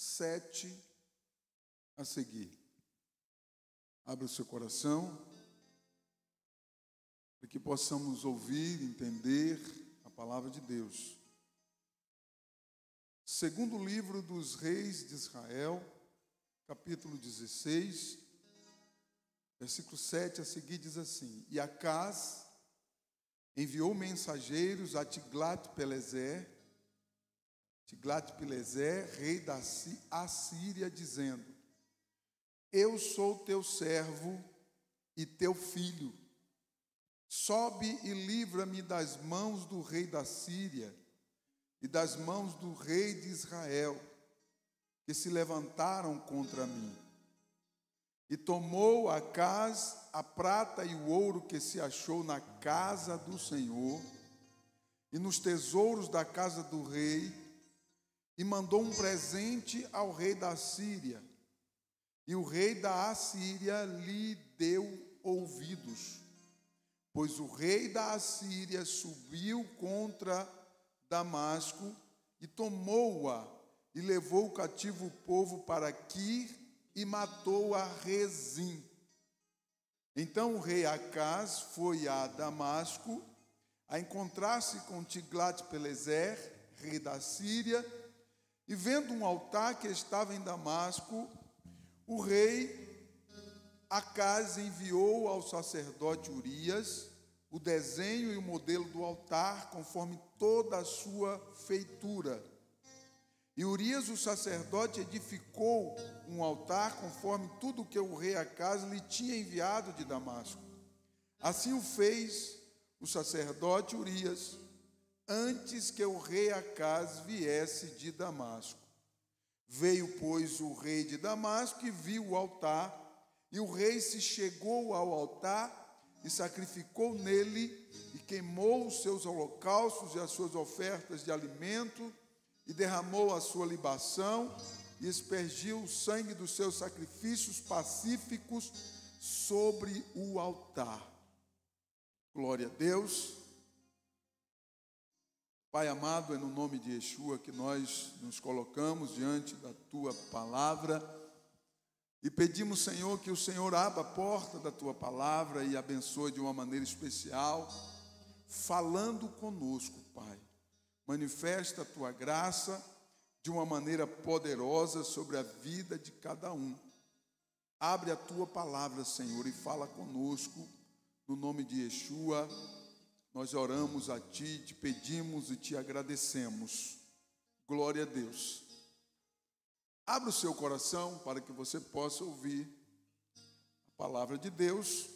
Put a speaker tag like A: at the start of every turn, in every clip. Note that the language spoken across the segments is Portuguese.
A: 7 a seguir. Abra o seu coração para que possamos ouvir, entender a palavra de Deus. Segundo livro dos Reis de Israel, capítulo 16, versículo 7 a seguir diz assim: E Acaz enviou mensageiros a Tiglat-Pileser, rei da Assíria, dizendo: Eu sou teu servo e teu filho. Sobe e livra-me das mãos do rei da Síria e das mãos do rei de Israel, que se levantaram contra mim. E tomou Acaz a prata e o ouro que se achou na casa do Senhor e nos tesouros da casa do rei, e mandou um presente ao rei da Síria. E o rei da Assíria lhe deu ouvidos, pois o rei da Assíria subiu contra Damasco e tomou-a e levou cativo o povo para Quir e matou a Rezim. Então o rei Acaz foi a Damasco a encontrar-se com Tiglat-Pileser, rei da Síria, e vendo um altar que estava em Damasco, o rei Acaz enviou ao sacerdote Urias o desenho e o modelo do altar, conforme toda a sua feitura. E Urias, o sacerdote, edificou um altar conforme tudo que o rei Acaz lhe tinha enviado de Damasco. Assim o fez o sacerdote Urias, antes que o rei Acaz viesse de Damasco. Veio, pois, o rei de Damasco e viu o altar, e o rei se chegou ao altar e sacrificou nele, e queimou os seus holocaustos e as suas ofertas de alimento, e derramou a sua libação, e aspergiu o sangue dos seus sacrifícios pacíficos sobre o altar. Glória a Deus. Pai amado, é no nome de Yeshua que nós nos colocamos diante da Tua palavra e pedimos, Senhor, que o Senhor abra a porta da Tua palavra e abençoe de uma maneira especial, falando conosco, Pai. Manifesta a Tua graça de uma maneira poderosa sobre a vida de cada um. Abre a Tua palavra, Senhor, e fala conosco, no nome de Yeshua. Nós oramos a Ti, Te pedimos e Te agradecemos. Glória a Deus. Abra o seu coração para que você possa ouvir a palavra de Deus.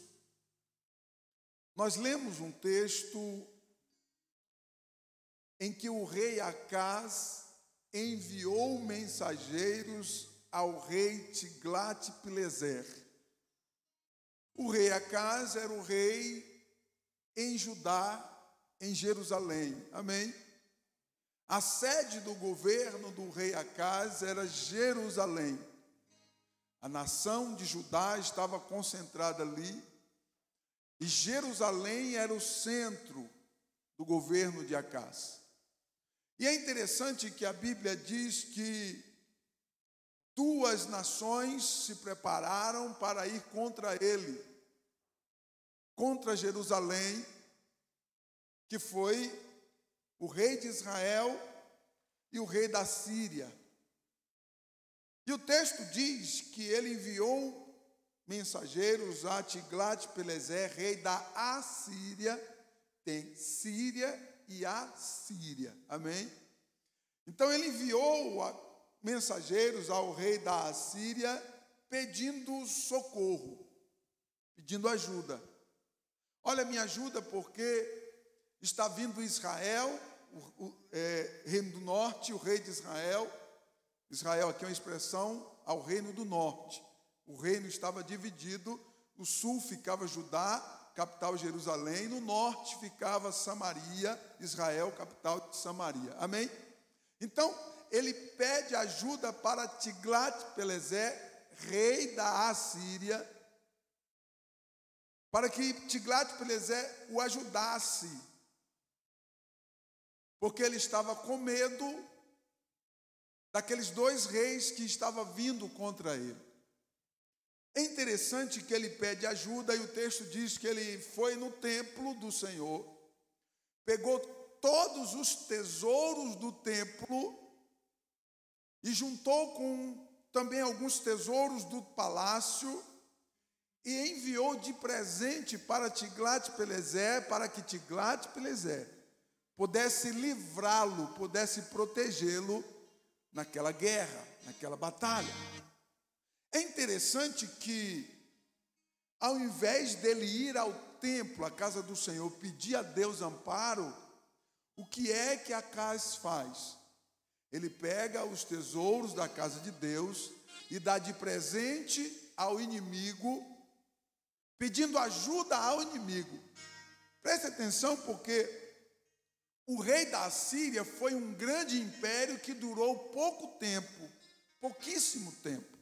A: Nós lemos um texto em que o rei Acaz enviou mensageiros ao rei Tiglat-Pileser. O rei Acaz era o rei em Judá, em Jerusalém. Amém? A sede do governo do rei Acaz era Jerusalém. A nação de Judá estava concentrada ali, e Jerusalém era o centro do governo de Acaz. E é interessante que a Bíblia diz que duas nações se prepararam para ir contra ele, contra Jerusalém, que foi o rei de Israel e o rei da Síria. E o texto diz que ele enviou mensageiros a Tiglat-Pileser, rei da Assíria. Tem Síria e Assíria, amém? Então ele enviou mensageiros ao rei da Assíria pedindo socorro, pedindo ajuda. Olha, me ajuda porque está vindo Israel, reino do norte, o rei de Israel. Israel aqui é uma expressão ao reino do norte. O reino estava dividido, no sul ficava Judá, capital Jerusalém, no norte ficava Samaria, Israel, capital de Samaria. Amém? Então, ele pede ajuda para Tiglat-Pileser, rei da Assíria, para que Tiglat-Pileser o ajudasse, porque ele estava com medo daqueles dois reis que estavam vindo contra ele. É interessante que ele pede ajuda, e o texto diz que ele foi no templo do Senhor, pegou todos os tesouros do templo e juntou com também alguns tesouros do palácio e enviou de presente para Tiglat-Pileser, para que Tiglat-Pileser pudesse livrá-lo, pudesse protegê-lo naquela guerra, naquela batalha. É interessante que, ao invés dele ir ao templo, à casa do Senhor, pedir a Deus amparo, o que é que Acaz faz? Ele pega os tesouros da casa de Deus e dá de presente ao inimigo, pedindo ajuda ao inimigo. Preste atenção, porque o rei da Assíria foi um grande império que durou pouco tempo, pouquíssimo tempo.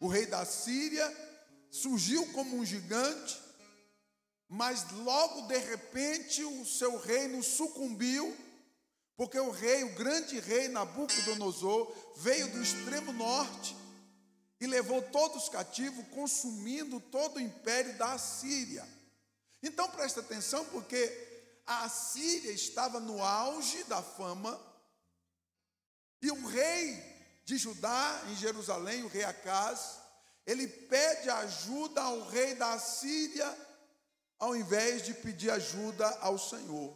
A: O rei da Síria surgiu como um gigante, mas logo de repente o seu reino sucumbiu, porque o grande rei Nabucodonosor veio do extremo norte e levou todos cativos, consumindo todo o império da Assíria. Então presta atenção, porque a Assíria estava no auge da fama, e o rei de Judá, em Jerusalém, o rei Acaz, ele pede ajuda ao rei da Assíria, ao invés de pedir ajuda ao Senhor.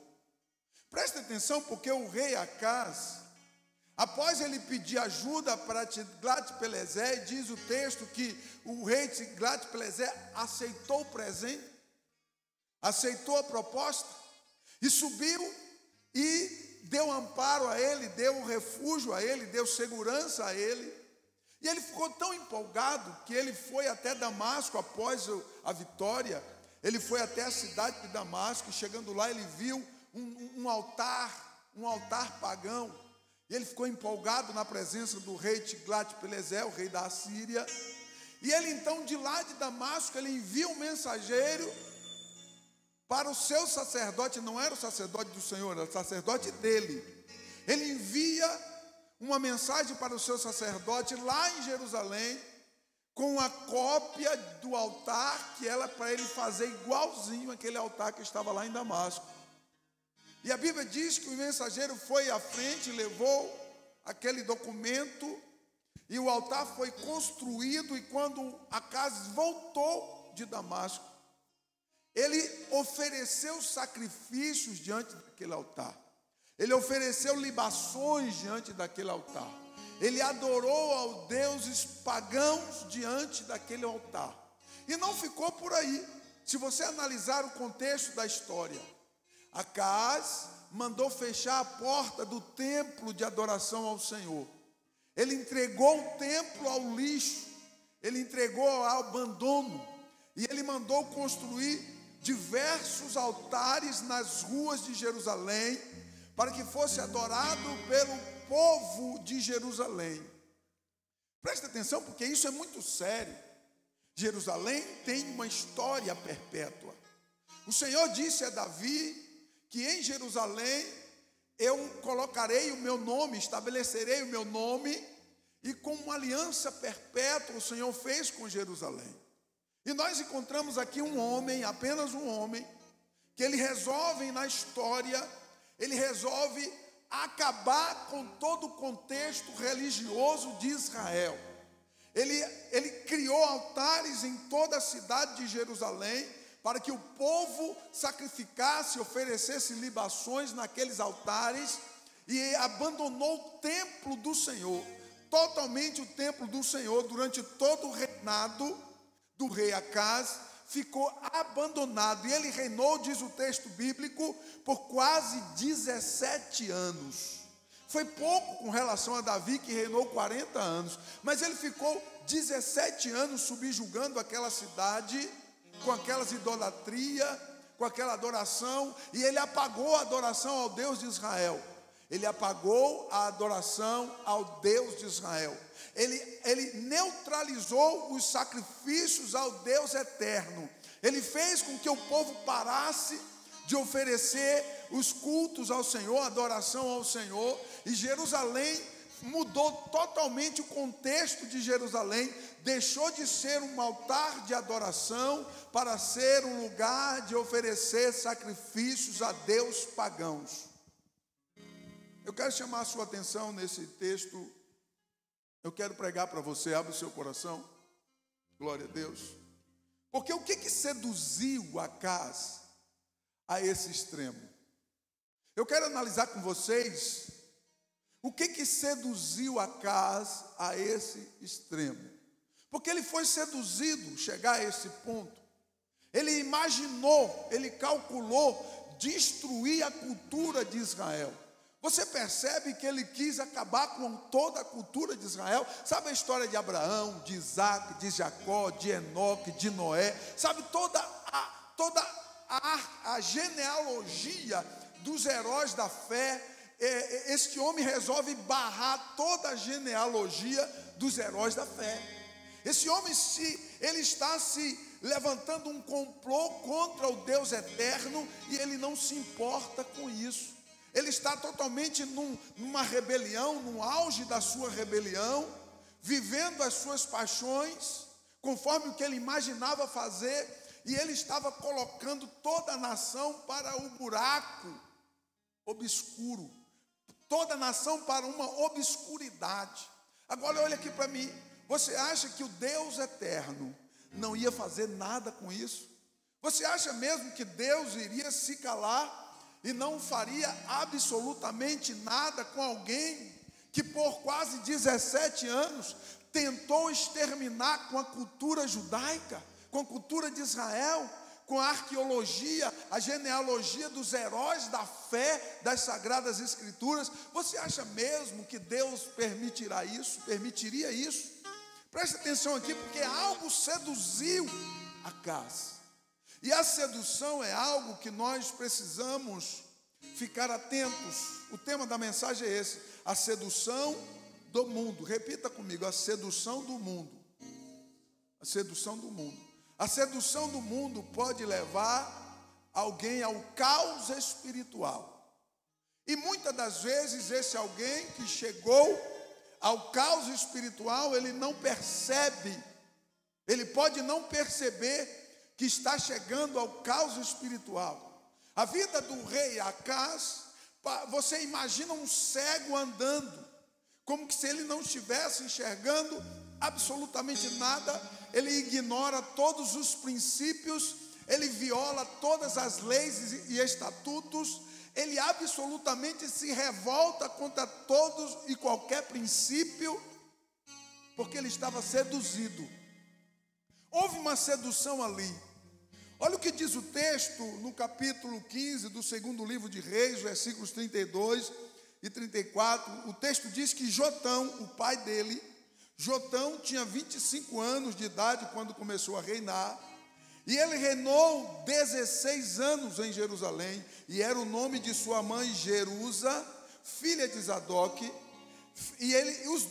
A: Presta atenção, porque o rei Acaz, após ele pedir ajuda para Tiglat-Pileser, diz o texto que o rei Tiglat-Pileser aceitou o presente, aceitou a proposta, e subiu e deu amparo a ele, deu refúgio a ele, deu segurança a ele. E ele ficou tão empolgado que ele foi até Damasco após a vitória. Ele foi até a cidade de Damasco, e chegando lá ele viu um altar pagão. E ele ficou empolgado na presença do rei Tiglat-Pileser, o rei da Assíria. E ele então, de lá de Damasco, ele envia um mensageiro para o seu sacerdote. Não era o sacerdote do Senhor, era o sacerdote dele. Ele envia uma mensagem para o seu sacerdote lá em Jerusalém, com a cópia do altar, que era para ele fazer igualzinho aquele altar que estava lá em Damasco. E a Bíblia diz que o mensageiro foi à frente, levou aquele documento, e o altar foi construído. E quando Acaz voltou de Damasco, ele ofereceu sacrifícios diante daquele altar. Ele ofereceu libações diante daquele altar. Ele adorou aos deuses pagãos diante daquele altar. E não ficou por aí. Se você analisar o contexto da história, Acaz mandou fechar a porta do templo de adoração ao Senhor. Ele entregou o templo ao lixo. Ele entregou ao abandono. E ele mandou construir diversos altares nas ruas de Jerusalém, para que fosse adorado pelo povo de Jerusalém. Presta atenção, porque isso é muito sério. Jerusalém tem uma história perpétua. O Senhor disse a Davi que em Jerusalém eu colocarei o meu nome, estabelecerei o meu nome, e com uma aliança perpétua o Senhor fez com Jerusalém. E nós encontramos aqui um homem, apenas um homem, que ele resolve na história, ele resolve acabar com todo o contexto religioso de Israel. Ele criou altares em toda a cidade de Jerusalém, para que o povo sacrificasse, oferecesse libações naqueles altares, e abandonou o templo do Senhor, totalmente o templo do Senhor, durante todo o reinado do rei Acaz, ficou abandonado. E ele reinou, diz o texto bíblico, por quase 17 anos. Foi pouco com relação a Davi, que reinou 40 anos, mas ele ficou 17 anos subjugando aquela cidade, com aquelas idolatrias, com aquela adoração, e ele apagou a adoração ao Deus de Israel. Ele apagou a adoração ao Deus de Israel. Ele neutralizou os sacrifícios ao Deus eterno. Ele fez com que o povo parasse de oferecer os cultos ao Senhor, a adoração ao Senhor, e Jerusalém mudou totalmente o contexto de Jerusalém, deixou de ser um altar de adoração para ser um lugar de oferecer sacrifícios a Deus pagãos. Eu quero chamar a sua atenção nesse texto, eu quero pregar para você, abre o seu coração, glória a Deus, porque o que seduziu Acaz a esse extremo? Eu quero analisar com vocês o que seduziu Acaz a esse extremo. Porque ele foi seduzido, chegar a esse ponto. Ele imaginou, ele calculou destruir a cultura de Israel. Você percebe que ele quis acabar com toda a cultura de Israel? Sabe a história de Abraão, de Isaac, de Jacó, de Enoque, de Noé? Sabe toda a genealogia dos heróis da fé? Este homem resolve barrar toda a genealogia dos heróis da fé. Esse homem, ele está se levantando um complô contra o Deus eterno e ele não se importa com isso. Ele está totalmente numa rebelião, no auge da sua rebelião, vivendo as suas paixões, conforme o que ele imaginava fazer, e ele estava colocando toda a nação para o buraco obscuro, toda a nação para uma obscuridade. Agora olha aqui para mim, você acha que o Deus eterno não ia fazer nada com isso? Você acha mesmo que Deus iria se calar e não faria absolutamente nada com alguém que por quase 17 anos tentou exterminar com a cultura judaica, com a cultura de Israel, com a arqueologia, a genealogia dos heróis da fé, das Sagradas Escrituras? Você acha mesmo que Deus permitiria isso? Preste atenção aqui, porque algo seduziu Acaz. E a sedução é algo que nós precisamos ficar atentos. O tema da mensagem é esse: a sedução do mundo. Repita comigo: a sedução do mundo. A sedução do mundo. A sedução do mundo pode levar alguém ao caos espiritual. E muitas das vezes esse alguém que chegou ao caos espiritual, ele não percebe, ele pode não perceber que está chegando ao caos espiritual. A vida do rei Acaz, você imagina um cego andando, como que se ele não estivesse enxergando absolutamente nada, ele ignora todos os princípios, ele viola todas as leis e estatutos, ele absolutamente se revolta contra todos e qualquer princípio, porque ele estava seduzido. Houve uma sedução ali. Olha o que diz o texto no capítulo 15 do segundo livro de Reis, versículos 32 e 34. O texto diz que Jotão, o pai dele, Jotão tinha 25 anos de idade quando começou a reinar. E ele reinou 16 anos em Jerusalém. E era o nome de sua mãe Jerusa, filha de Zadok. E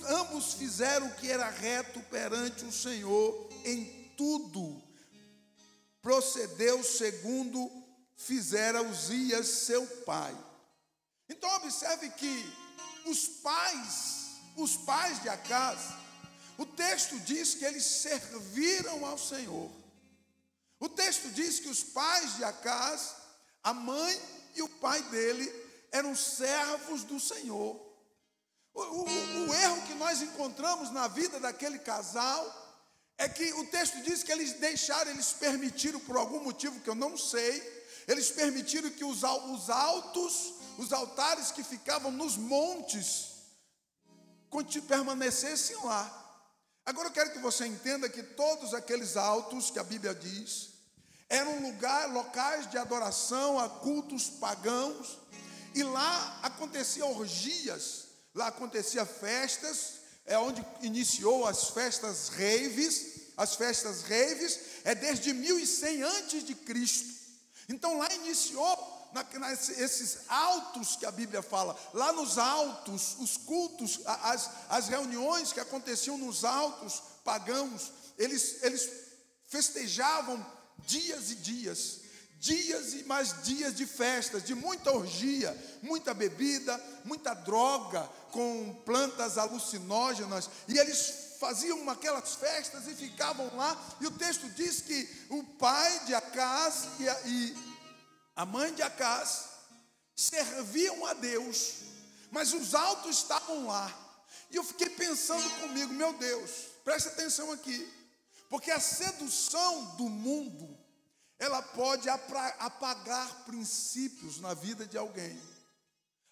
A: ambos fizeram o que era reto perante o Senhor em tudo. Procedeu segundo fizera Uzias seu pai. Então observe que os pais de Acaz, o texto diz que eles serviram ao Senhor. O texto diz que os pais de Acaz, a mãe e o pai dele, eram servos do Senhor. O erro que nós encontramos na vida daquele casal é que o texto diz que eles permitiram, por algum motivo que eu não sei, eles permitiram que os altares que ficavam nos montes, permanecessem lá. Agora eu quero que você entenda que todos aqueles altos que a Bíblia diz, eram locais de adoração a cultos pagãos, e lá aconteciam orgias, lá acontecia festas, é onde iniciou as festas raves. As festas raves é desde 1100 antes de Cristo. Então lá iniciou esses altos que a Bíblia fala, lá nos altos, os cultos, as reuniões que aconteciam nos altos pagãos, eles festejavam dias e dias, dias e mais dias de festas, de muita orgia, muita bebida, muita droga com plantas alucinógenas, e eles faziam aquelas festas e ficavam lá, e o texto diz que o pai de Acaz e a mãe de Acaz serviam a Deus, mas os altos estavam lá. E eu fiquei pensando comigo, meu Deus, presta atenção aqui, porque a sedução do mundo, ela pode apagar princípios na vida de alguém.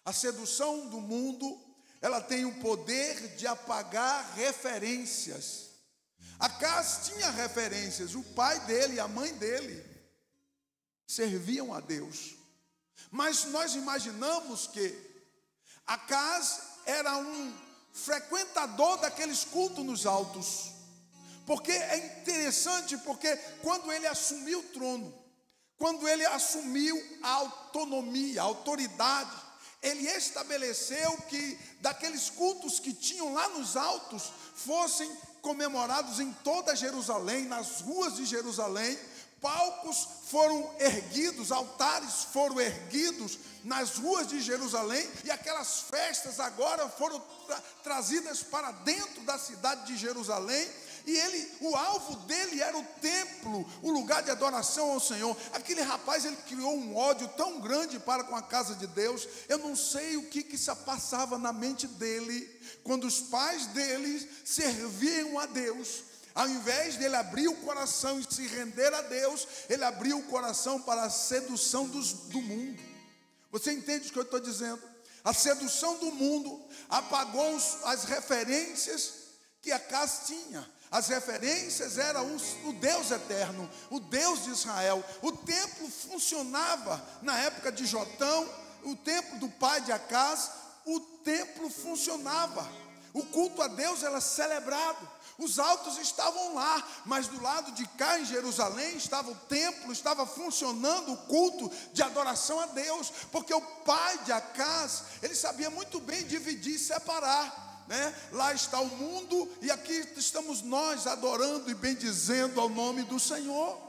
A: A sedução do mundo, ela tem o poder de apagar referências. Acaz tinha referências, o pai dele e a mãe dele serviam a Deus. Mas nós imaginamos que Acaz era um frequentador daqueles cultos nos altos. Porque é interessante, porque quando ele assumiu o trono, quando ele assumiu a autonomia, a autoridade, ele estabeleceu que daqueles cultos que tinham lá nos altos, fossem comemorados em toda Jerusalém, nas ruas de Jerusalém. Palcos foram erguidos, altares foram erguidos nas ruas de Jerusalém, e aquelas festas agora foram trazidas para dentro da cidade de Jerusalém. E o alvo dele era o templo, o lugar de adoração ao Senhor. Aquele rapaz, ele criou um ódio tão grande para com a casa de Deus. Eu não sei o que se passava na mente dele, quando os pais dele serviam a Deus. Ao invés dele abrir o coração e se render a Deus, ele abriu o coração para a sedução do mundo. Você entende o que eu estou dizendo? A sedução do mundo apagou as referências que Acaz tinha. As referências eram o Deus eterno, o Deus de Israel. O templo funcionava na época de Jotão, o templo do pai de Acaz, o templo funcionava. O culto a Deus era celebrado. Os altos estavam lá, mas do lado de cá em Jerusalém estava o templo, estava funcionando o culto de adoração a Deus, porque o pai de Acaz, ele sabia muito bem dividir e separar. Lá está o mundo e aqui estamos nós adorando e bendizendo ao nome do Senhor.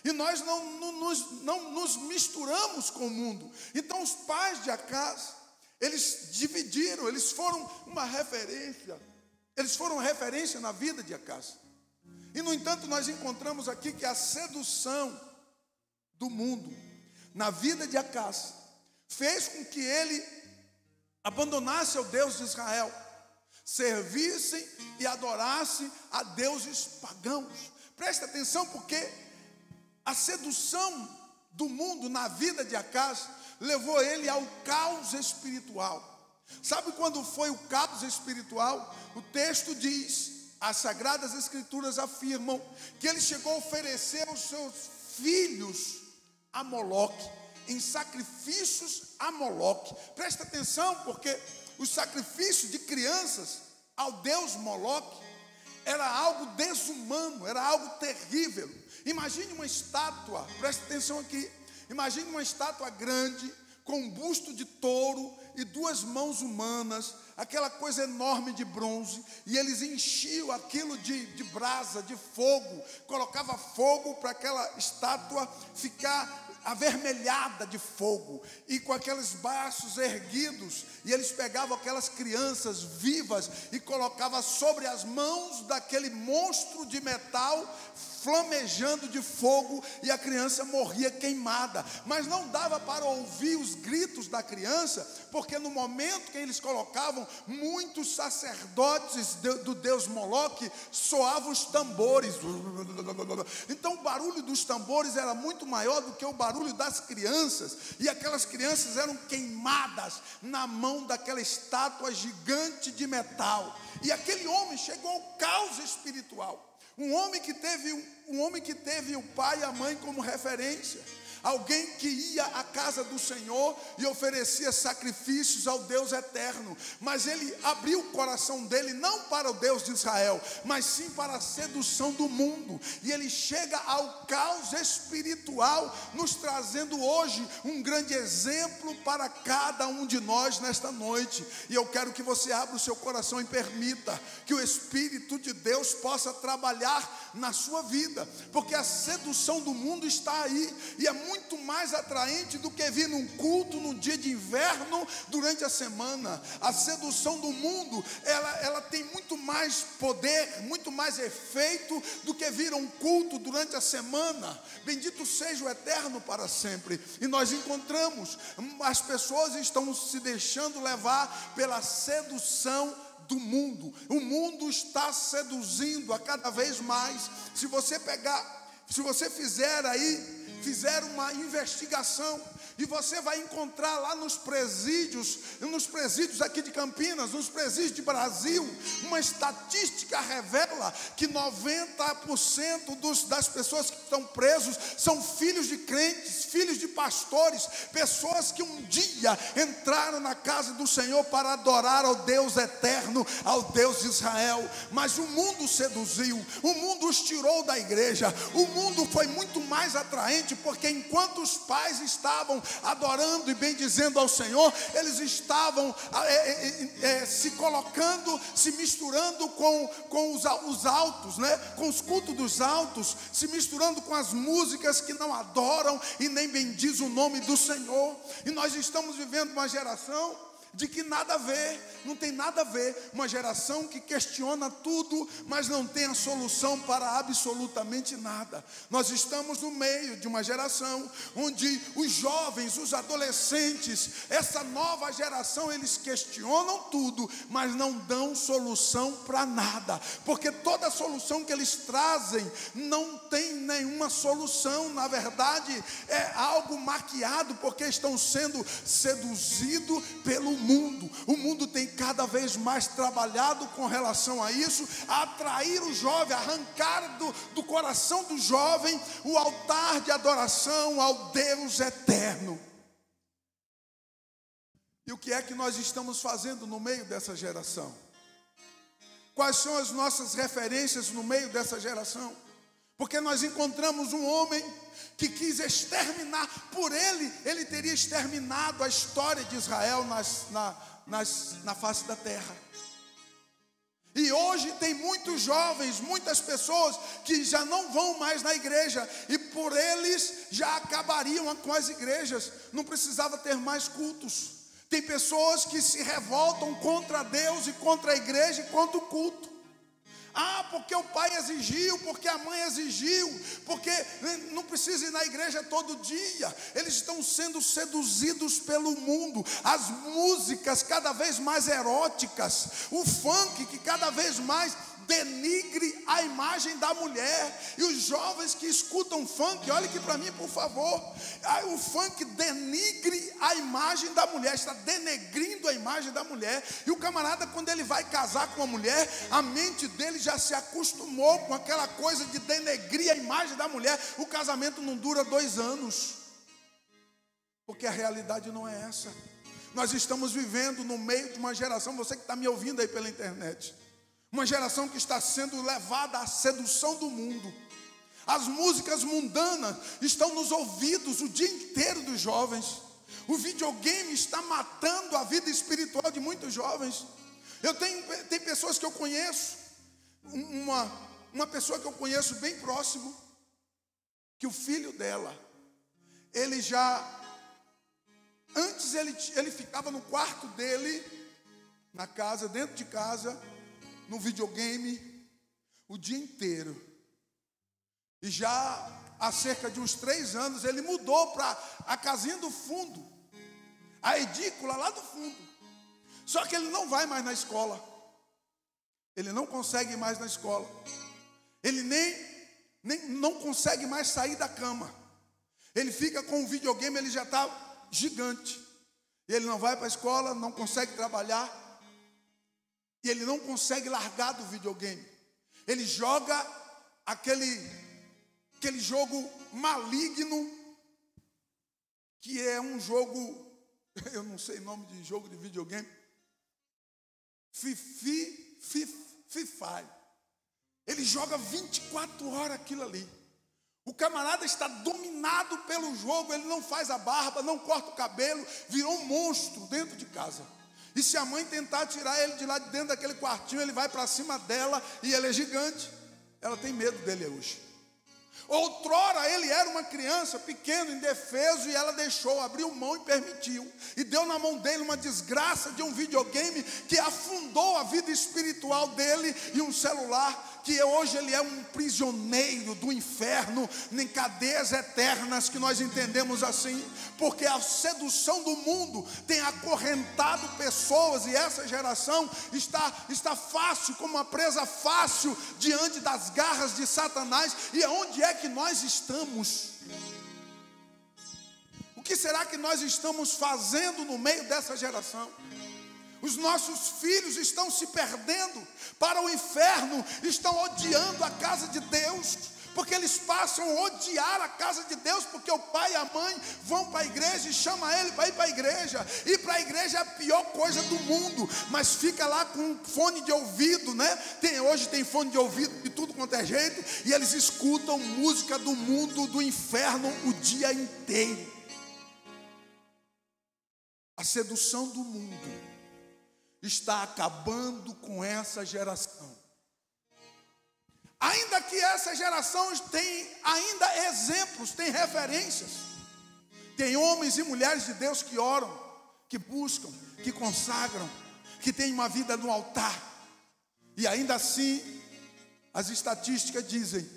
A: E nós não nos misturamos com o mundo. Então os pais de Acaz, eles dividiram, eles foram uma referência. Eles foram referência na vida de Acaz. E no entanto nós encontramos aqui que a sedução do mundo na vida de Acaz fez com que ele abandonasse o Deus de Israel, servissem e adorassem a deuses pagãos. Presta atenção, porque a sedução do mundo na vida de Acaz levou ele ao caos espiritual. Sabe quando foi o caos espiritual? O texto diz, as Sagradas Escrituras afirmam que ele chegou a oferecer os seus filhos a Moloque, em sacrifícios a Moloque. Presta atenção, porque os sacrifícios de crianças ao Deus Moloque era algo desumano, era algo terrível. Imagine uma estátua, presta atenção aqui, imagine uma estátua grande, com um busto de touro e duas mãos humanas, aquela coisa enorme de bronze, e eles enchiam aquilo de brasa, de fogo, colocava fogo para aquela estátua ficar avermelhada de fogo, e com aqueles braços erguidos, e eles pegavam aquelas crianças vivas e colocavam sobre as mãos daquele monstro de metal, flamejando de fogo, e a criança morria queimada. Mas não dava para ouvir os gritos da criança, porque no momento que eles colocavam, muitos sacerdotes do deus Moloque soavam os tambores. Então o barulho dos tambores era muito maior do que o barulho das crianças, e aquelas crianças eram queimadas na mão daquela estátua gigante de metal. E aquele homem chegou ao caos espiritual. Um homem que teve o pai e a mãe como referência. Alguém que ia à casa do Senhor e oferecia sacrifícios ao Deus eterno. Mas ele abriu o coração dele não para o Deus de Israel, mas sim para a sedução do mundo. E ele chega ao caos espiritual, nos trazendo hoje um grande exemplo para cada um de nós nesta noite. E eu quero que você abra o seu coração e permita que o Espírito de Deus possa trabalhar na sua vida, porque a sedução do mundo está aí, e é muito muito mais atraente do que vir num culto num dia de inverno durante a semana. A sedução do mundo, ela tem muito mais poder, muito mais efeito do que vir a um culto durante a semana. Bendito seja o Eterno para sempre. E nós encontramos, as pessoas estão se deixando levar pela sedução do mundo. O mundo está seduzindo a cada vez mais. Se você fizer uma investigação, e você vai encontrar lá nos presídios aqui de Campinas, nos presídios de Brasil, uma estatística revela que 90% das pessoas que estão presos são filhos de crentes, filhos de pastores, pessoas que um dia entraram na casa do Senhor para adorar ao Deus eterno, ao Deus de Israel. Mas o mundo seduziu, o mundo os tirou da igreja. O mundo foi muito mais atraente, porque enquanto os pais estavam adorando e bendizendo ao Senhor, eles estavam se colocando, se misturando com os altos, né? Com os cultos dos altos, se misturando com as músicas que não adoram e nem bendizem o nome do Senhor. E nós estamos vivendo uma geração de que nada a ver, não tem nada a ver. Uma geração que questiona tudo, mas não tem a solução para absolutamente nada. Nós estamos no meio de uma geração onde os jovens, os adolescentes, essa nova geração, eles questionam tudo, mas não dão solução para nada, porque toda solução que eles trazem não tem nenhuma solução. Na verdade, é algo maquiado, porque estão sendo seduzidos pelo mundo. O mundo tem cada vez mais trabalhado com relação a isso, a atrair o jovem, arrancar do coração do jovem o altar de adoração ao Deus eterno. E o que é que nós estamos fazendo no meio dessa geração? Quais são as nossas referências no meio dessa geração? Porque nós encontramos um homem que quis exterminar. Por ele teria exterminado a história de Israel na face da terra. E hoje tem muitos jovens, muitas pessoas que já não vão mais na igreja, e por eles já acabariam com as igrejas, não precisava ter mais cultos. Tem pessoas que se revoltam contra Deus e contra a igreja e contra o culto. Porque o pai exigiu, porque a mãe exigiu, porque não precisa ir na igreja todo dia. Eles estão sendo seduzidos pelo mundo. As músicas cada vez mais eróticas, o funk que cada vez mais denigre a imagem da mulher. E os jovens que escutam funk, olhem aqui para mim, por favor. O funk denigre a imagem da mulher, está denegrindo a imagem da mulher. E o camarada, quando ele vai casar com uma mulher, a mente dele já se acostumou com aquela coisa de denegrir a imagem da mulher. O casamento não dura 2 anos, porque a realidade não é essa. Nós estamos vivendo no meio de uma geração, você que está me ouvindo aí pela internet, uma geração que está sendo levada à sedução do mundo. As músicas mundanas estão nos ouvidos o dia inteiro dos jovens. O videogame está matando a vida espiritual de muitos jovens. Tem pessoas que eu conheço, uma pessoa que eu conheço bem próximo, que o filho dela, antes ele ficava no quarto dele, na casa, dentro de casa, no videogame, o dia inteiro. E já há cerca de uns 3 anos, ele mudou para a casinha do fundo, a edícula lá do fundo. Só que ele não vai mais na escola. Ele não consegue ir mais na escola. Ele nem não consegue mais sair da cama. Ele fica com o videogame, ele já está gigante. E ele não vai para a escola, não consegue trabalhar. E ele não consegue largar do videogame. Ele joga aquele jogo maligno, que é um jogo, eu não sei o nome de jogo de videogame, FIFA. Ele joga 24 horas aquilo ali. O camarada está dominado pelo jogo, ele não faz a barba, não corta o cabelo, virou um monstro dentro de casa. E se a mãe tentar tirar ele de lá de dentro daquele quartinho, ele vai para cima dela, e ele é gigante. Ela tem medo dele hoje. Outrora ele era uma criança pequeno, indefeso, e ela deixou, abriu mão e permitiu. E deu na mão dele uma desgraça de um videogame que afundou a vida espiritual dele, e um celular que hoje ele é um prisioneiro do inferno, em cadeias eternas, que nós entendemos assim, porque a sedução do mundo tem acorrentado pessoas, e essa geração está fácil, como uma presa fácil, diante das garras de Satanás. E onde é que nós estamos? O que será que nós estamos fazendo no meio dessa geração? Os nossos filhos estão se perdendo para o inferno, estão odiando a casa de Deus, porque eles passam a odiar a casa de Deus, porque o pai e a mãe vão para a igreja e chamam ele para ir para a igreja. Ir para a igreja é a pior coisa do mundo, mas fica lá com fone de ouvido, né? Hoje tem fone de ouvido de tudo quanto é jeito, e eles escutam música do mundo, do inferno, o dia inteiro. A sedução do mundo está acabando com essa geração. Ainda que essa geração tem ainda exemplos, tem referências. Tem homens e mulheres de Deus que oram, que buscam, que consagram, que têm uma vida no altar. E ainda assim, as estatísticas dizem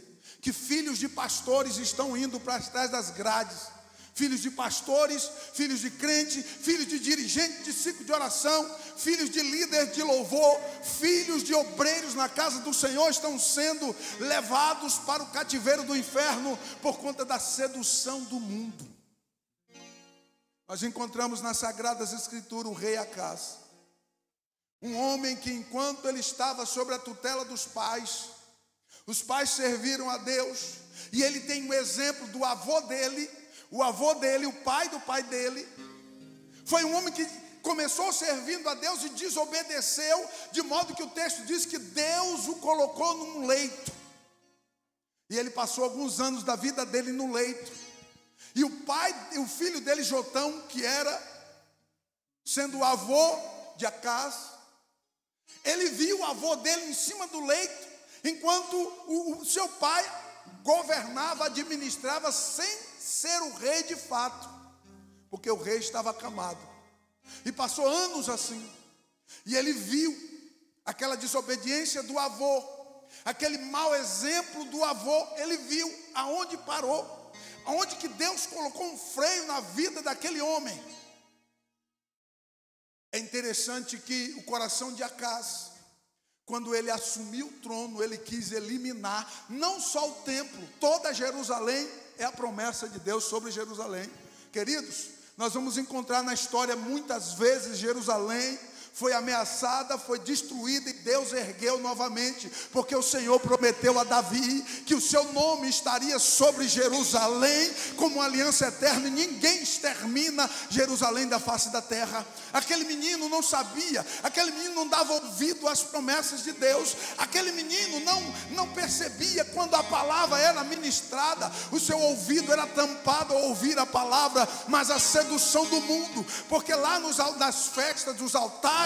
A: que filhos de pastores estão indo para trás das grades. Filhos de pastores, filhos de crente, filhos de dirigente de ciclo de oração, filhos de líder de louvor, filhos de obreiros na casa do Senhor estão sendo levados para o cativeiro do inferno por conta da sedução do mundo. Nós encontramos nas Sagradas Escrituras o rei Acás, um homem que, enquanto ele estava sob a tutela dos pais, os pais serviram a Deus, e ele tem um exemplo do avô dele. O avô dele, o pai do pai dele, foi um homem que começou servindo a Deus e desobedeceu, de modo que o texto diz que Deus o colocou num leito. E ele passou alguns anos da vida dele no leito. E o filho dele, Jotão, que era, sendo o avô de Acás, ele viu o avô dele em cima do leito, enquanto o seu pai governava, administrava, sem ser o rei de fato, porque o rei estava acamado. E passou anos assim, e ele viu aquela desobediência do avô, aquele mau exemplo do avô. Ele viu aonde parou, aonde que Deus colocou um freio na vida daquele homem. É interessante que o coração de Acás, quando ele assumiu o trono, ele quis eliminar não só o templo, toda Jerusalém. É a promessa de Deus sobre Jerusalém. Queridos, nós vamos encontrar na história muitas vezes Jerusalém foi ameaçada, foi destruída, e Deus ergueu novamente, porque o Senhor prometeu a Davi que o seu nome estaria sobre Jerusalém como uma aliança eterna, e ninguém extermina Jerusalém da face da terra. Aquele menino não sabia, aquele menino não dava ouvido às promessas de Deus, aquele menino não percebia quando a palavra era ministrada, o seu ouvido era tampado ao ouvir a palavra, mas a sedução do mundo, porque lá nas festas dos altares,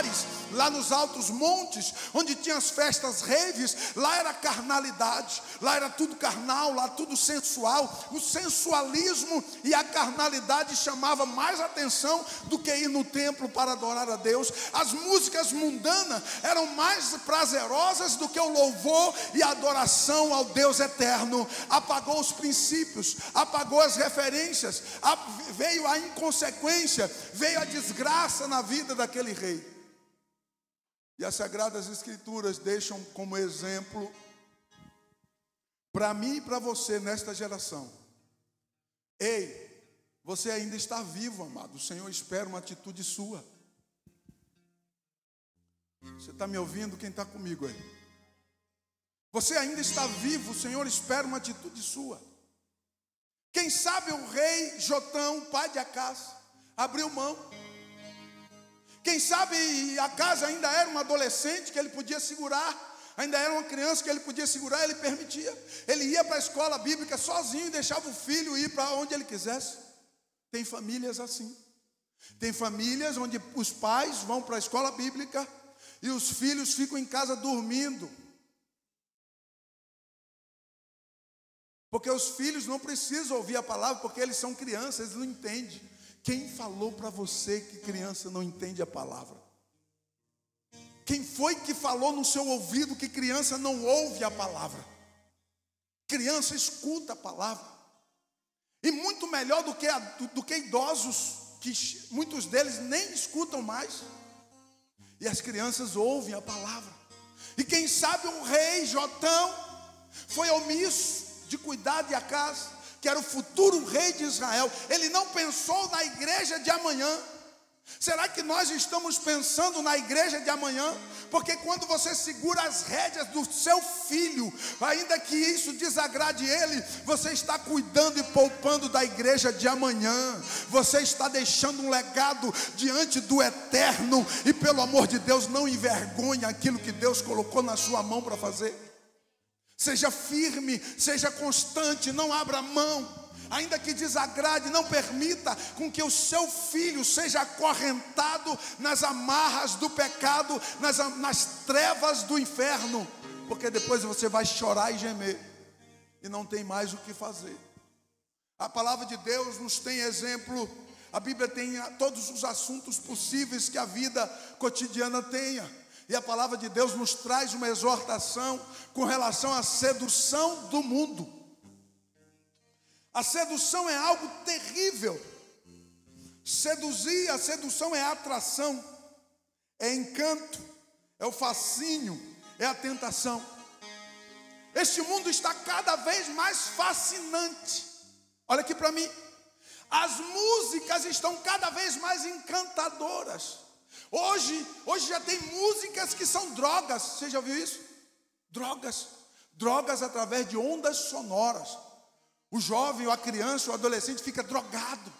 A: lá nos altos montes, onde tinha as festas raves, lá era carnalidade, lá era tudo carnal, lá tudo sensual. O sensualismo e a carnalidade chamava mais atenção do que ir no templo para adorar a Deus. As músicas mundanas eram mais prazerosas do que o louvor e a adoração ao Deus eterno. Apagou os princípios, apagou as referências, veio a inconsequência, veio a desgraça na vida daquele rei. E as Sagradas Escrituras deixam como exemplo para mim e para você nesta geração. Ei, você ainda está vivo, amado. O Senhor espera uma atitude sua. Você está me ouvindo? Quem está comigo aí? Você ainda está vivo, o Senhor espera uma atitude sua. Quem sabe o rei Jotão, pai de Acás, abriu mão. Quem sabe Acás ainda era um adolescente que ele podia segurar, ainda era uma criança que ele podia segurar, ele permitia. Ele ia para a escola bíblica sozinho e deixava o filho ir para onde ele quisesse. Tem famílias assim. Tem famílias onde os pais vão para a escola bíblica e os filhos ficam em casa dormindo. Porque os filhos não precisam ouvir a palavra, porque eles são crianças, eles não entendem. Quem falou para você que criança não entende a palavra? Quem foi que falou no seu ouvido que criança não ouve a palavra? Criança escuta a palavra. E muito melhor do que idosos, que muitos deles nem escutam mais. E as crianças ouvem a palavra. E quem sabe o rei Jotão foi omisso de cuidar de Acaz, que era o futuro rei de Israel. Ele não pensou na igreja de amanhã. Será que nós estamos pensando na igreja de amanhã? Porque quando você segura as rédeas do seu filho, ainda que isso desagrade ele, você está cuidando e poupando da igreja de amanhã. Você está deixando um legado diante do eterno. E pelo amor de Deus, não envergonhe aquilo que Deus colocou na sua mão para fazer. Seja firme, seja constante, não abra mão. Ainda que desagrade, não permita com que o seu filho seja acorrentado nas amarras do pecado, nas trevas do inferno, porque depois você vai chorar e gemer, e não tem mais o que fazer. A palavra de Deus nos tem exemplo. A Bíblia tem todos os assuntos possíveis que a vida cotidiana tenha. E a palavra de Deus nos traz uma exortação com relação à sedução do mundo. A sedução é algo terrível. A sedução é atração, é encanto, é o fascínio, é a tentação. Este mundo está cada vez mais fascinante. Olha aqui para mim. As músicas estão cada vez mais encantadoras. Hoje já tem músicas que são drogas. Você já viu isso? Drogas através de ondas sonoras. O jovem, ou a criança, ou o adolescente fica drogado,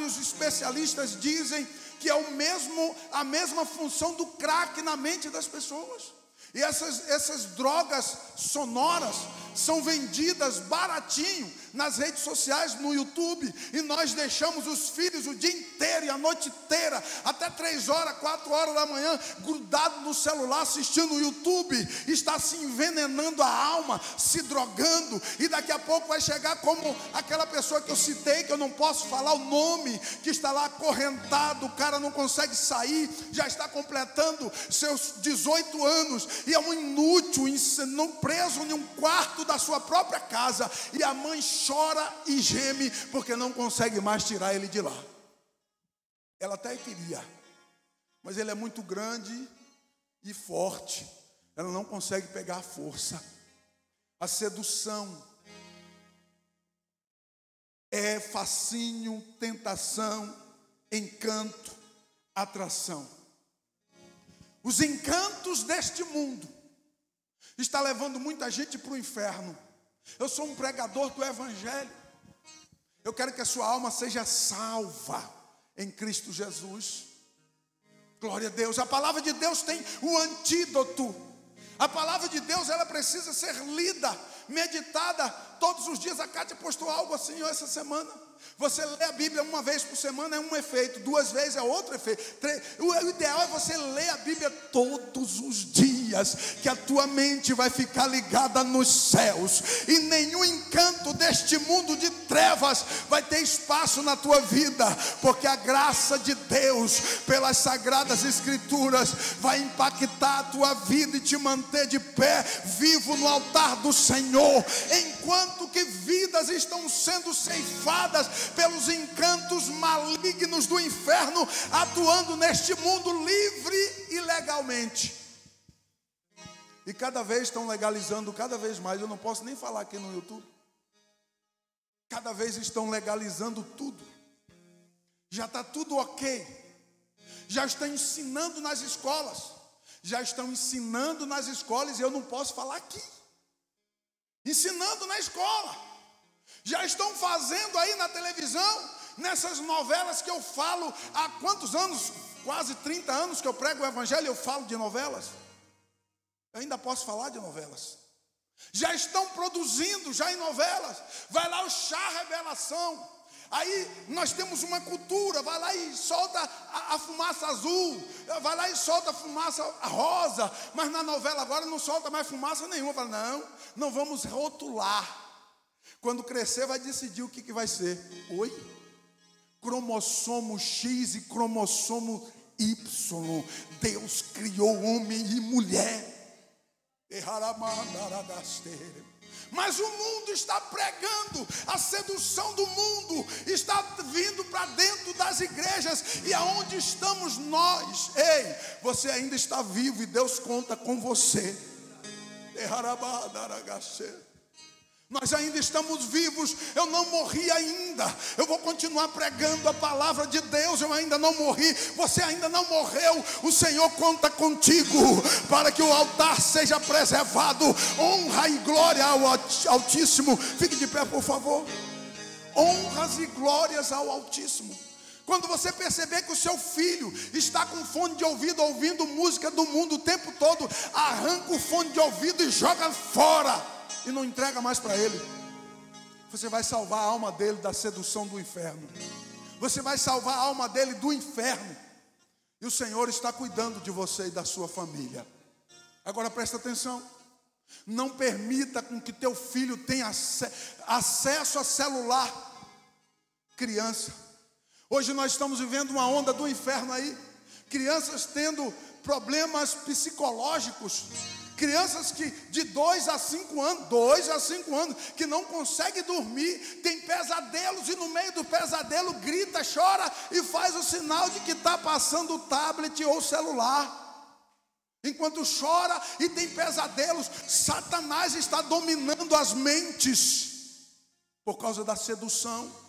A: e os especialistas dizem que é a mesma função do crack na mente das pessoas. E essas drogas sonoras são vendidas baratinho nas redes sociais, no YouTube, e nós deixamos os filhos o dia inteiro e a noite inteira, até 3 horas, 4 horas da manhã, grudado no celular, assistindo o YouTube, está se envenenando a alma, se drogando, e daqui a pouco vai chegar como aquela pessoa que eu citei, que eu não posso falar o nome, que está lá acorrentado, o cara não consegue sair, já está completando seus 18 anos, e é um inútil, não preso em um quarto da sua própria casa, e a mãe chora e geme porque não consegue mais tirar ele de lá. Ela até queria, mas ele é muito grande e forte, ela não consegue pegar a força. A sedução é fascínio, tentação, encanto, atração. Os encantos deste mundo está levando muita gente para o inferno. Eu sou um pregador do evangelho. Eu quero que a sua alma seja salva em Cristo Jesus. Glória a Deus. A palavra de Deus tem o antídoto. A palavra de Deus, ela precisa ser lida, meditada todos os dias. A Cátia postou algo assim essa semana. Você lê a Bíblia uma vez por semana, é um efeito. 2 vezes é outro efeito. O ideal é você ler a Bíblia todos os dias, que a tua mente vai ficar ligada nos céus, e nenhum encanto deste mundo de trevas vai ter espaço na tua vida, porque a graça de Deus, pelas sagradas escrituras, vai impactar a tua vida e te manter de pé, vivo no altar do Senhor, enquanto que vidas estão sendo ceifadas pelos encantos malignos do inferno, atuando neste mundo livre e legalmente. E cada vez estão legalizando, cada vez mais. Eu não posso nem falar aqui no YouTube. Cada vez estão legalizando tudo. Já está tudo ok. Já estão ensinando nas escolas. E eu não posso falar aqui. Ensinando na escola. Já estão fazendo aí na televisão, nessas novelas que eu falo há quantos anos? Quase 30 anos que eu prego o evangelho, eu falo de novelas. Eu ainda posso falar de novelas. Já estão produzindo, já em novelas. Vai lá o Chá Revelação. Aí nós temos uma cultura, vai lá e solta a fumaça azul, vai lá e solta a fumaça rosa, mas na novela agora não solta mais fumaça nenhuma. Fala, não vamos rotular. Quando crescer vai decidir o que vai ser. Oi? Cromossomo X e cromossomo Y. Deus criou homem e mulher. Mas o mundo está pregando, a sedução do mundo está vindo para dentro das igrejas. E aonde estamos nós? Ei, você ainda está vivo e Deus conta com você. Nós ainda estamos vivos, eu não morri ainda. Eu vou continuar pregando a palavra de Deus, eu ainda não morri. Você ainda não morreu, o Senhor conta contigo para que o altar seja preservado. Honra e glória ao Altíssimo. Fique de pé, por favor. Honras e glórias ao Altíssimo. Quando você perceber que o seu filho está com fone de ouvido, ouvindo música do mundo o tempo todo, arranca o fone de ouvido e joga fora. E não entrega mais para ele. Você vai salvar a alma dele da sedução do inferno. Você vai salvar a alma dele do inferno. E o Senhor está cuidando de você e da sua família. Agora presta atenção. Não permita com que teu filho tenha acesso a celular. Criança. Hoje nós estamos vivendo uma onda do inferno aí. Crianças tendo problemas psicológicos. Crianças que de 2 a 5 anos, que não conseguem dormir, tem pesadelos e no meio do pesadelo grita, chora e faz o sinal de que está passando o tablet ou celular. Enquanto chora e tem pesadelos, Satanás está dominando as mentes por causa da sedução.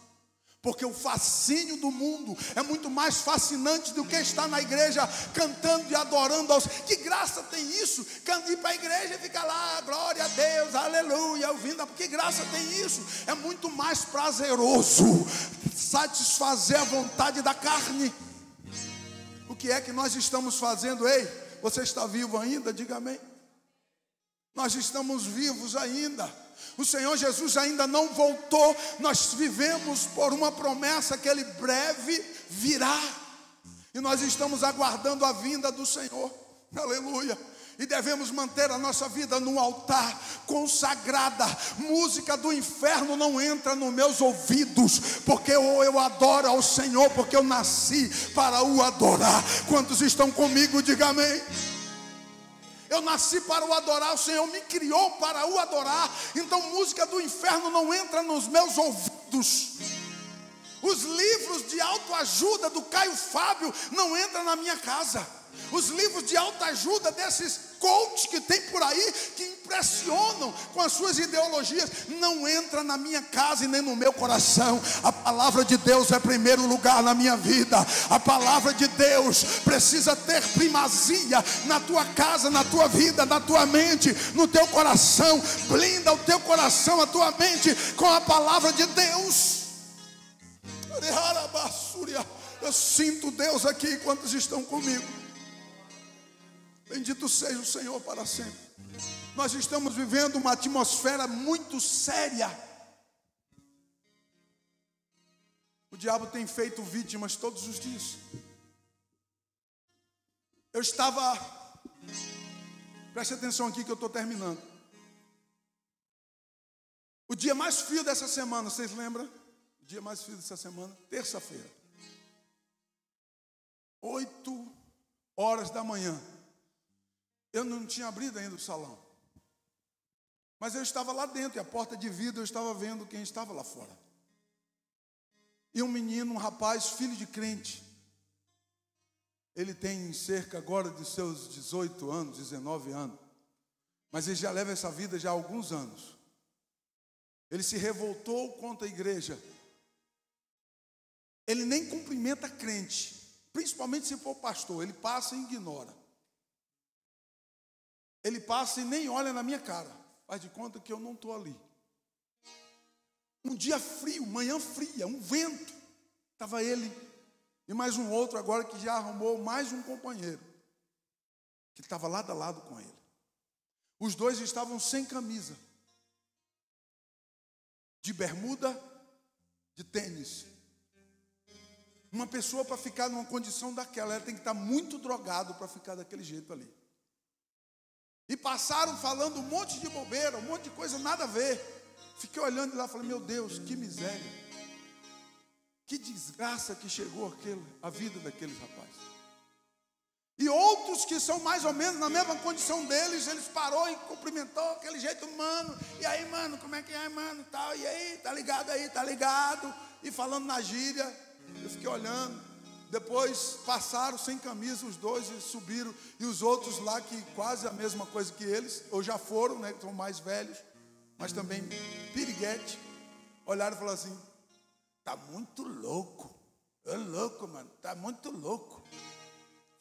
A: Porque o fascínio do mundo é muito mais fascinante do que estar na igreja cantando e adorando aos... Que graça tem isso? Ir para a igreja e ficar lá, glória a Deus, aleluia, ouvindo. Que graça tem isso? É muito mais prazeroso satisfazer a vontade da carne. O que é que nós estamos fazendo? Ei, você está vivo ainda? Diga amém. Nós estamos vivos ainda. O Senhor Jesus ainda não voltou. Nós vivemos por uma promessa que Ele breve virá. E nós estamos aguardando a vinda do Senhor. Aleluia. E devemos manter a nossa vida no altar, consagrada. Música do inferno não entra nos meus ouvidos, porque eu adoro ao Senhor, porque eu nasci para o adorar. Quantos estão comigo? Diga amém. Eu nasci para o adorar, o Senhor me criou para o adorar. Então música do inferno não entra nos meus ouvidos. Os livros de autoajuda do Caio Fábio não entram na minha casa. Os livros de autoajuda desses coaches que tem por aí, que impressionam com as suas ideologias, não entra na minha casa e nem no meu coração. A palavra de Deus é primeiro lugar na minha vida. A palavra de Deus precisa ter primazia na tua casa, na tua vida, na tua mente, no teu coração. Blinda o teu coração, a tua mente com a palavra de Deus. Eu sinto Deus aqui. Quantos estão comigo? Bendito seja o Senhor para sempre. Nós estamos vivendo uma atmosfera muito séria. O diabo tem feito vítimas todos os dias. Eu estava... Preste atenção aqui que eu estou terminando. O dia mais frio dessa semana, vocês lembram? O dia mais frio dessa semana, terça-feira. 8h da manhã. Eu não tinha abrido ainda o salão. Mas eu estava lá dentro, e a porta de vidro eu estava vendo quem estava lá fora. E um menino, um rapaz, filho de crente. Ele tem cerca agora de seus 18 anos, 19 anos. Mas ele já leva essa vida já há alguns anos. Ele se revoltou contra a igreja. Ele nem cumprimenta crente, principalmente se for pastor. Ele passa e ignora. Ele passa e nem olha na minha cara. Faz de conta que eu não estou ali. Um dia frio, manhã fria, um vento. Estava ele e mais um outro agora que já arrumou mais um companheiro. Que estava lado a lado com ele. Os dois estavam sem camisa. De bermuda, de tênis. Uma pessoa para ficar numa condição daquela, ela tem que estar muito drogado para ficar daquele jeito ali. E passaram falando um monte de bobeira, um monte de coisa nada a ver. Fiquei olhando lá e falei, meu Deus, que miséria, que desgraça que chegou a vida daqueles rapazes. E outros que são mais ou menos na mesma condição deles, eles parou e cumprimentou aquele jeito, mano. E aí, mano, como é que é, mano? Tal, e aí, tá ligado aí, tá ligado? E falando na gíria, eu fiquei olhando. Depois passaram sem camisa os dois e subiram. E os outros lá, que quase a mesma coisa que eles, ou já foram, né, que são mais velhos, mas também piriguete, olharam e falaram assim, tá muito louco. É louco, mano, tá muito louco.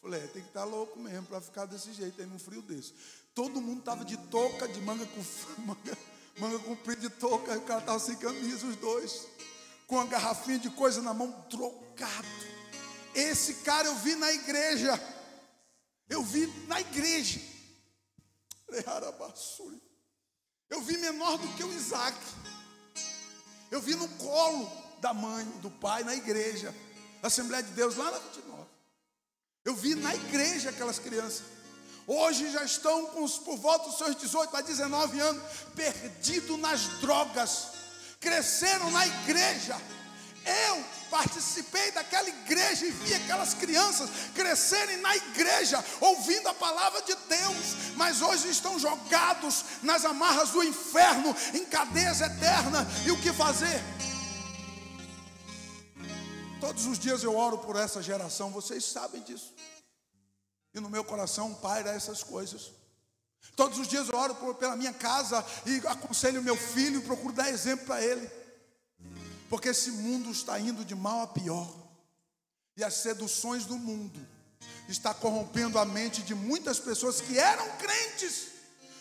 A: Falei, tem que estar louco mesmo para ficar desse jeito aí num frio desse. Todo mundo estava de touca, de manga comprida de touca. O cara estava sem camisa, os dois, com uma garrafinha de coisa na mão, trocado. Esse cara eu vi na igreja. Eu vi na igreja. Eu vi menor do que o Isaac. Eu vi no colo da mãe, do pai, na igreja. Assembleia de Deus, lá na 29. Eu vi na igreja aquelas crianças. Hoje já estão por volta dos seus 18 a 19 anos, perdidos nas drogas. Cresceram na igreja. Eu participei daquela igreja e vi aquelas crianças crescerem na igreja, ouvindo a palavra de Deus. Mas hoje estão jogados nas amarras do inferno, em cadeias eternas. E o que fazer? Todos os dias eu oro por essa geração, vocês sabem disso. E no meu coração paira essas coisas. Todos os dias eu oro pela minha casa e aconselho meu filho, procuro dar exemplo para ele. Porque esse mundo está indo de mal a pior. E as seduções do mundo estão corrompendo a mente de muitas pessoas que eram crentes.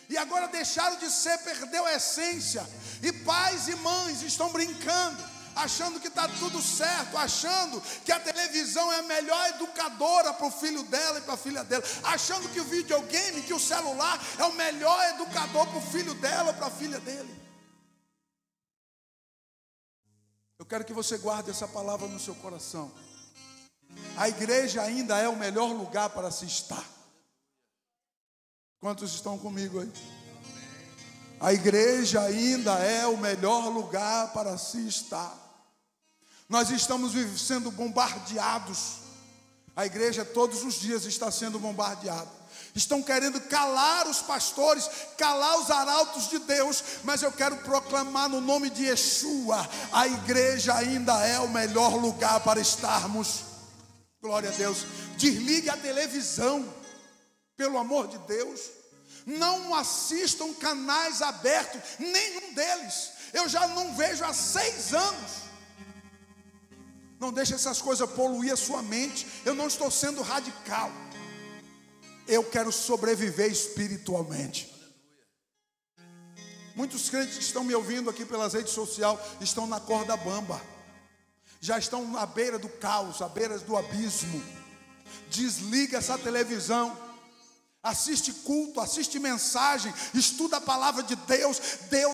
A: E agora deixaram de ser, perdeu a essência. E pais e mães estão brincando, achando que está tudo certo, achando que a televisão é a melhor educadora para o filho dela e para a filha dela, achando que o videogame, que o celular é o melhor educador para o filho dela ou para a filha dele. Eu quero que você guarde essa palavra no seu coração. A igreja ainda é o melhor lugar para se estar. Quantos estão comigo aí? A igreja ainda é o melhor lugar para se estar. Nós estamos sendo bombardeados. A igreja todos os dias está sendo bombardeada. Estão querendo calar os pastores, calar os arautos de Deus. Mas eu quero proclamar no nome de Yeshua: a igreja ainda é o melhor lugar para estarmos. Glória a Deus. Desligue a televisão, pelo amor de Deus. Não assistam canais abertos, nenhum deles. Eu já não vejo há 6 anos. Não deixe essas coisas poluir a sua mente. Eu não estou sendo radical. Eu quero sobreviver espiritualmente. Muitos crentes que estão me ouvindo aqui pelas redes sociais estão na corda bamba. Já estão à beira do caos, à beira do abismo. Desliga essa televisão. Assiste culto, assiste mensagem, estuda a palavra de Deus. Deus